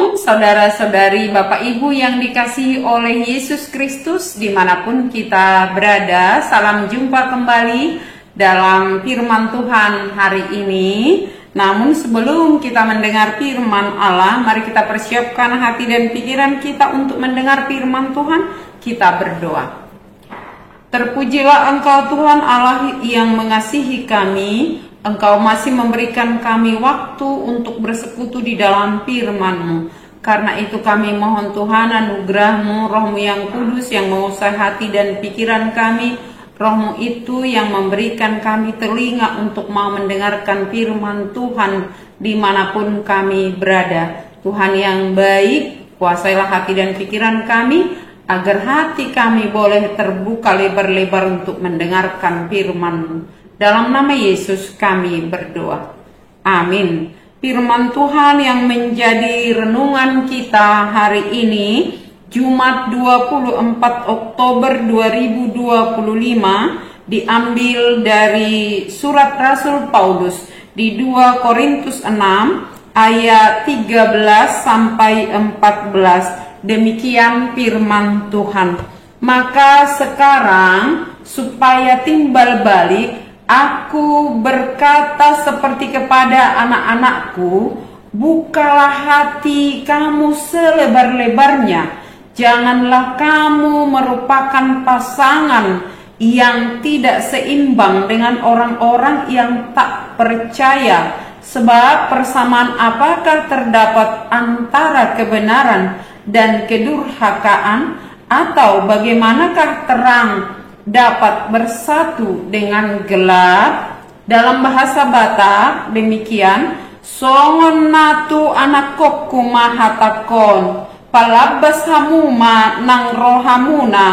Shalom saudara-saudari, Bapak Ibu yang dikasihi oleh Yesus Kristus dimanapun kita berada. Salam jumpa kembali dalam firman Tuhan hari ini. Namun sebelum kita mendengar firman Allah, mari kita persiapkan hati dan pikiran kita untuk mendengar firman Tuhan. Kita berdoa. Terpujilah Engkau Tuhan Allah yang mengasihi kami. Engkau masih memberikan kami waktu untuk bersekutu di dalam firman-Mu. Karena itu kami mohon Tuhan anugerah-Mu, Roh-Mu yang kudus yang menguasai hati dan pikiran kami. Roh-Mu itu yang memberikan kami telinga untuk mau mendengarkan firman Tuhan dimanapun kami berada. Tuhan yang baik, kuasailah hati dan pikiran kami, agar hati kami boleh terbuka lebar-lebar untuk mendengarkan firman-Mu. Dalam nama Yesus kami berdoa. Amin. Firman Tuhan yang menjadi renungan kita hari ini, Jumat 24 Oktober 2025, diambil dari surat Rasul Paulus di 2 Korintus 6 ayat 13 sampai 14. Demikian firman Tuhan. Maka sekarang supaya timbal balik, aku berkata seperti kepada anak-anakku, bukalah hati kamu selebar-lebarnya. Janganlah kamu merupakan pasangan yang tidak seimbang dengan orang-orang yang tak percaya. Sebab persamaan apakah terdapat antara kebenaran dan kedurhakaan? Atau bagaimanakah terang dapat bersatu dengan gelap? Dalam bahasa Batak demikian, songon natu anakok kumahatakon palabas hamuma nang rohamuna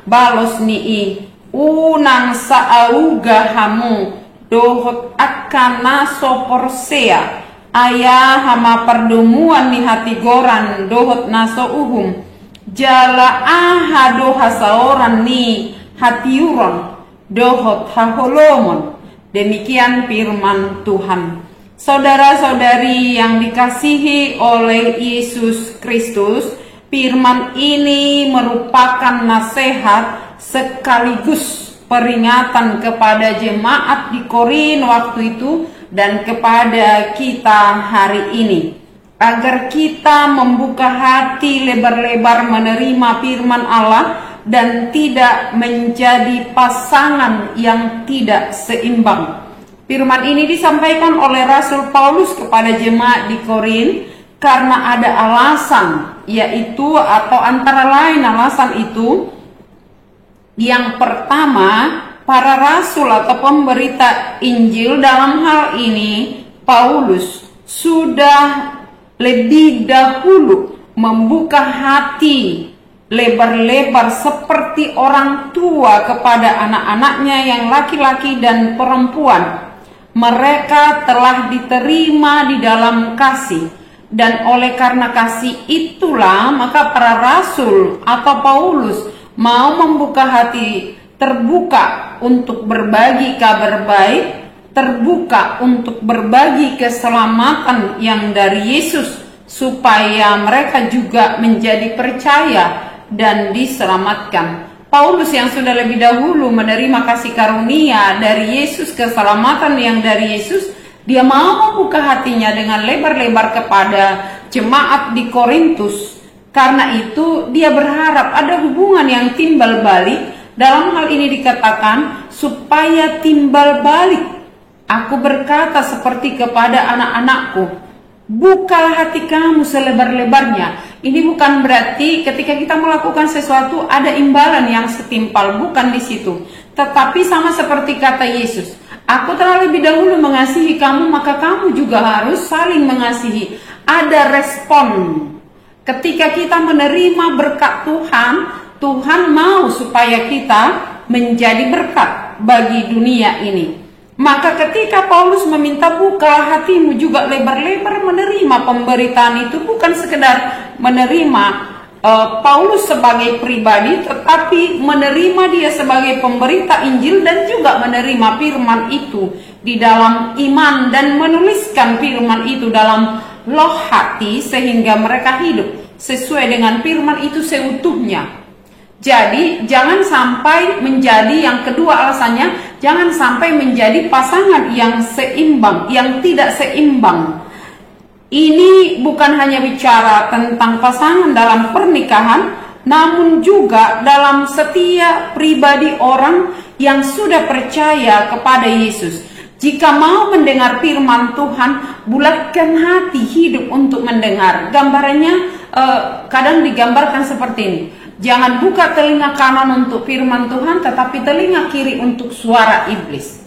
balos nii unang saauga hamu dohot akana soporsea ayah hama perdomuan ni hati goran dohot naso uhum jala aha doha saoran ni hatiuron dohot haholomon. Demikian firman Tuhan. Saudara-saudari yang dikasihi oleh Yesus Kristus, firman ini merupakan nasihat sekaligus peringatan kepada jemaat di Korin waktu itu dan kepada kita hari ini, agar kita membuka hati lebar-lebar menerima firman Allah dan tidak menjadi pasangan yang tidak seimbang. Firman ini disampaikan oleh Rasul Paulus kepada jemaat di Korin karena ada alasan, yaitu atau antara lain alasan itu, yang pertama, para rasul atau pemberita Injil dalam hal ini Paulus sudah lebih dahulu membuka hati lebar-lebar seperti orang tua kepada anak-anaknya yang laki-laki dan perempuan. Mereka telah diterima di dalam kasih, dan oleh karena kasih itulah maka para rasul atau Paulus mau membuka hati, terbuka untuk berbagi kabar baik, terbuka untuk berbagi keselamatan yang dari Yesus, supaya mereka juga menjadi percaya dan diselamatkan. Paulus yang sudah lebih dahulu menerima kasih karunia dari Yesus, keselamatan yang dari Yesus, dia mau membuka hatinya dengan lebar-lebar kepada jemaat di Korintus. Karena itu dia berharap ada hubungan yang timbal balik. Dalam hal ini dikatakan supaya timbal balik. Aku berkata seperti kepada anak-anakku, bukalah hati kamu selebar-lebarnya. Ini bukan berarti ketika kita melakukan sesuatu ada imbalan yang setimpal, bukan di situ. Tetapi sama seperti kata Yesus, aku telah lebih dahulu mengasihi kamu, maka kamu juga harus saling mengasihi. Ada respon. Ketika kita menerima berkat Tuhan, Tuhan mau supaya kita menjadi berkat bagi dunia ini. Maka ketika Paulus meminta buka hatimu juga lebar-lebar menerima pemberitaan itu, bukan sekedar menerima Paulus sebagai pribadi, tetapi menerima dia sebagai pemberita Injil dan juga menerima firman itu di dalam iman dan menuliskan firman itu dalam loh hati sehingga mereka hidup sesuai dengan firman itu seutuhnya. Jadi jangan sampai menjadi, yang kedua alasannya, jangan sampai menjadi pasangan yang seimbang, yang tidak seimbang. Ini bukan hanya bicara tentang pasangan dalam pernikahan, namun juga dalam setiap pribadi orang yang sudah percaya kepada Yesus. Jika mau mendengar firman Tuhan, bulatkan hati hidup untuk mendengar. Gambarannya kadang digambarkan seperti ini. Jangan buka telinga kanan untuk firman Tuhan, tetapi telinga kiri untuk suara iblis.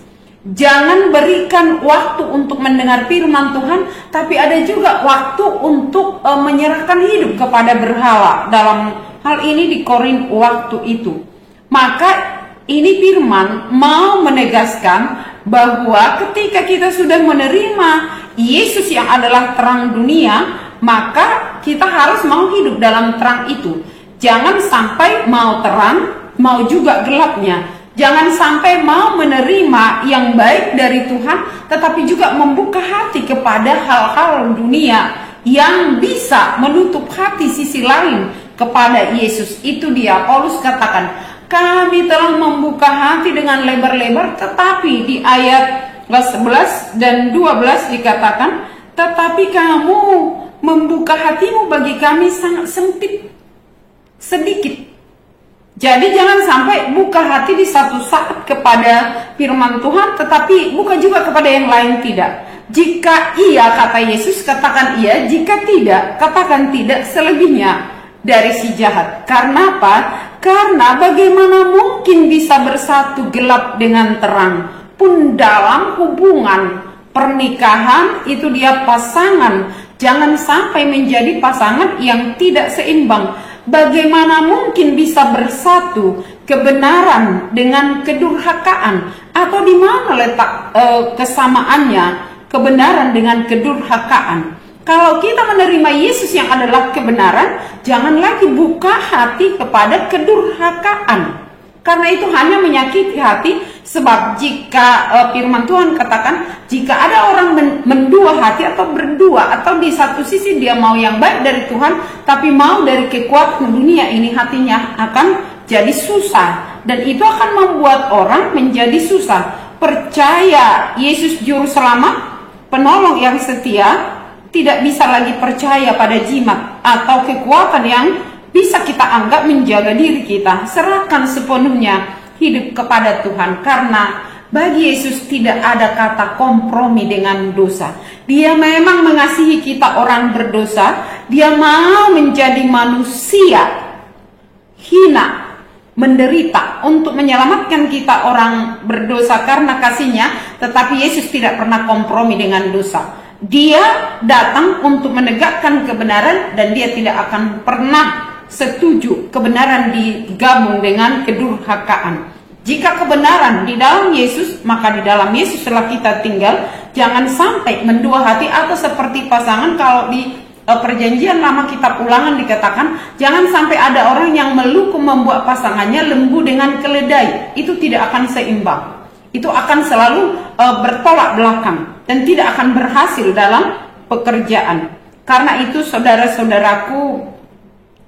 Jangan berikan waktu untuk mendengar firman Tuhan, tapi ada juga waktu untuk menyerahkan hidup kepada berhala. Dalam hal ini di Korin waktu itu. Maka ini firman mau menegaskan bahwa ketika kita sudah menerima Yesus yang adalah terang dunia, maka kita harus mau hidup dalam terang itu. Jangan sampai mau terang, mau juga gelapnya. Jangan sampai mau menerima yang baik dari Tuhan, tetapi juga membuka hati kepada hal-hal dunia yang bisa menutup hati sisi lain kepada Yesus. Itu dia, Paulus katakan, kami telah membuka hati dengan lebar-lebar, tetapi di ayat 11 dan 12 dikatakan, tetapi kamu membuka hatimu bagi kami sangat sempit, sedikit. Jadi jangan sampai buka hati di satu saat kepada firman Tuhan, tetapi buka juga kepada yang lain tidak. Jika iya, kata Yesus, katakan iya. Jika tidak, katakan tidak, selebihnya dari si jahat. Karena apa? Karena bagaimana mungkin bisa bersatu gelap dengan terang? Pun dalam hubungan pernikahan, itu dia pasangan. Jangan sampai menjadi pasangan yang tidak seimbang. Bagaimana mungkin bisa bersatu kebenaran dengan kedurhakaan? Atau di mana letak kesamaannya kebenaran dengan kedurhakaan? Kalau kita menerima Yesus yang adalah kebenaran, jangan lagi buka hati kepada kedurhakaan. Karena itu hanya menyakiti hati, sebab jika firman Tuhan katakan, jika ada orang mendua hati atau berdua, atau di satu sisi dia mau yang baik dari Tuhan, tapi mau dari kekuatan dunia ini, hatinya akan jadi susah. Dan itu akan membuat orang menjadi susah. Percaya Yesus Juru Selamat, penolong yang setia, tidak bisa lagi percaya pada jimat atau kekuatan yang bisa kita anggap menjaga diri kita. Serahkan sepenuhnya hidup kepada Tuhan, karena bagi Yesus tidak ada kata kompromi dengan dosa. Dia memang mengasihi kita orang berdosa. Dia mau menjadi manusia hina, menderita untuk menyelamatkan kita orang berdosa karena kasihnya. Tetapi Yesus tidak pernah kompromi dengan dosa. Dia datang untuk menegakkan kebenaran, dan dia tidak akan pernah setuju kebenaran digabung dengan kedurhakaan. Jika kebenaran di dalam Yesus, maka di dalam Yesus telah kita tinggal. Jangan sampai mendua hati, atau seperti pasangan, kalau di perjanjian lama kitab Ulangan dikatakan, jangan sampai ada orang yang melukum membuat pasangannya lembu dengan keledai. Itu tidak akan seimbang. Itu akan selalu bertolak belakang dan tidak akan berhasil dalam pekerjaan. Karena itu saudara-saudaraku,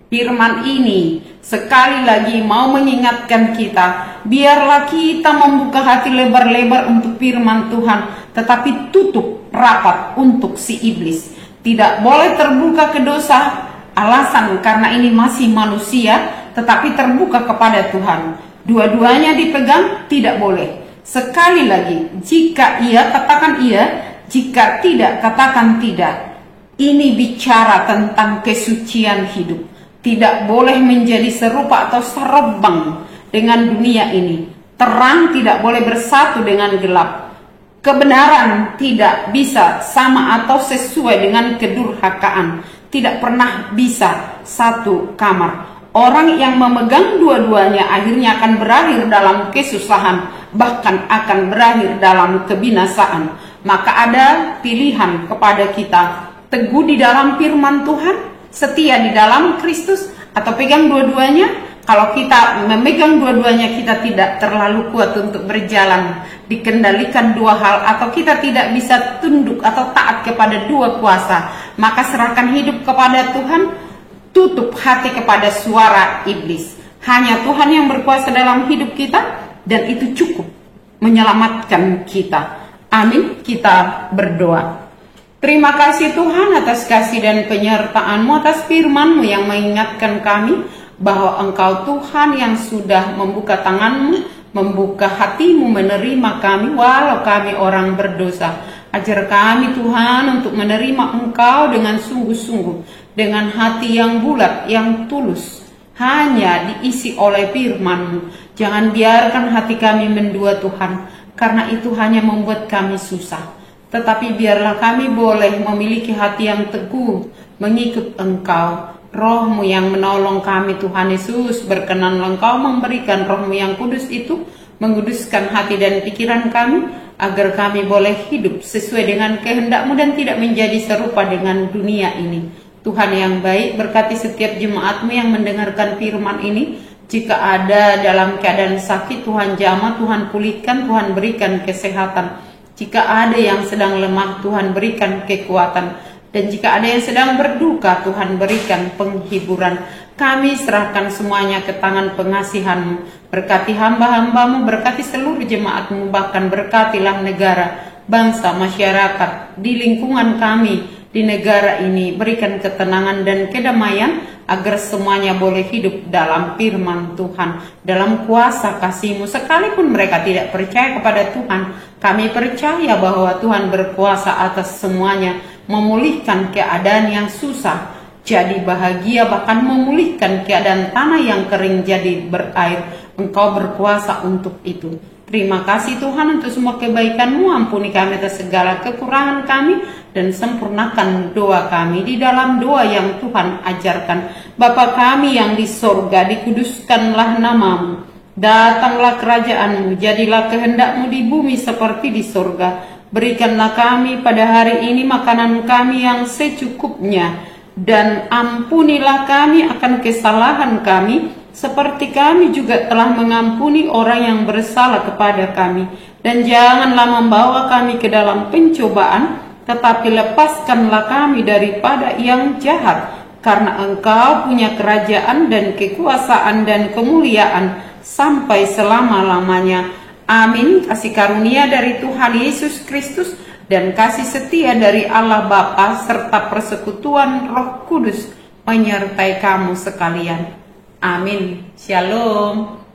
firman ini sekali lagi mau mengingatkan kita, biarlah kita membuka hati lebar-lebar untuk firman Tuhan, tetapi tutup rapat untuk si iblis. Tidak boleh terbuka ke dosa, alasan karena ini masih manusia, tetapi terbuka kepada Tuhan. Dua-duanya dipegang, tidak boleh. Sekali lagi, jika iya, katakan iya. Jika tidak, katakan tidak. Ini bicara tentang kesucian hidup. Tidak boleh menjadi serupa atau serebang dengan dunia ini. Terang tidak boleh bersatu dengan gelap. Kebenaran tidak bisa sama atau sesuai dengan kedurhakaan. Tidak pernah bisa satu kamar. Orang yang memegang dua-duanya akhirnya akan berakhir dalam kesusahan, bahkan akan berakhir dalam kebinasaan. Maka ada pilihan kepada kita, teguh di dalam firman Tuhan, setia di dalam Kristus, atau pegang dua-duanya. Kalau kita memegang dua-duanya, kita tidak terlalu kuat untuk berjalan, dikendalikan dua hal, atau kita tidak bisa tunduk atau taat kepada dua kuasa. Maka serahkan hidup kepada Tuhan, tutup hati kepada suara iblis. Hanya Tuhan yang berkuasa dalam hidup kita, dan itu cukup menyelamatkan kita. Amin. Kita berdoa. Terima kasih Tuhan atas kasih dan penyertaan-Mu, atas firman-Mu yang mengingatkan kami bahwa Engkau Tuhan yang sudah membuka tangan-Mu, membuka hati-Mu menerima kami walau kami orang berdosa. Ajar kami Tuhan untuk menerima Engkau dengan sungguh-sungguh, dengan hati yang bulat, yang tulus, hanya diisi oleh firman-Mu. Jangan biarkan hati kami mendua Tuhan, karena itu hanya membuat kami susah. Tetapi biarlah kami boleh memiliki hati yang teguh, mengikut Engkau. Roh-Mu yang menolong kami Tuhan Yesus, berkenanlah Engkau memberikan Roh-Mu yang kudus itu, menguduskan hati dan pikiran kami, agar kami boleh hidup sesuai dengan kehendak-Mu dan tidak menjadi serupa dengan dunia ini. Tuhan yang baik, berkati setiap jemaat-Mu yang mendengarkan firman ini. Jika ada dalam keadaan sakit, Tuhan jamah, Tuhan pulihkan, Tuhan berikan kesehatan. Jika ada yang sedang lemah, Tuhan berikan kekuatan. Dan jika ada yang sedang berduka, Tuhan berikan penghiburan. Kami serahkan semuanya ke tangan pengasihan-Mu. Berkati hamba-hamba-Mu, berkati seluruh jemaat-Mu, bahkan berkatilah negara, bangsa, masyarakat, di lingkungan kami, di negara ini. Berikan ketenangan dan kedamaian, agar semuanya boleh hidup dalam firman Tuhan, dalam kuasa kasih-Mu. Sekalipun mereka tidak percaya kepada Tuhan, kami percaya bahwa Tuhan berkuasa atas semuanya, memulihkan keadaan yang susah jadi bahagia, bahkan memulihkan keadaan tanah yang kering jadi berair. Engkau berkuasa untuk itu. Terima kasih Tuhan untuk semua kebaikan-Mu. Ampuni kami atas segala kekurangan kami, dan sempurnakan doa kami di dalam doa yang Tuhan ajarkan. Bapa kami yang di sorga, dikuduskanlah nama-Mu. Datanglah kerajaan-Mu, jadilah kehendak-Mu di bumi seperti di sorga. Berikanlah kami pada hari ini makanan kami yang secukupnya, dan ampunilah kami akan kesalahan kami, seperti kami juga telah mengampuni orang yang bersalah kepada kami. Dan janganlah membawa kami ke dalam pencobaan, tetapi lepaskanlah kami daripada yang jahat, karena Engkau punya kerajaan dan kekuasaan dan kemuliaan sampai selama-lamanya. Amin. Kasih karunia dari Tuhan Yesus Kristus dan kasih setia dari Allah Bapa serta persekutuan Roh Kudus menyertai kamu sekalian. Amin. Shalom.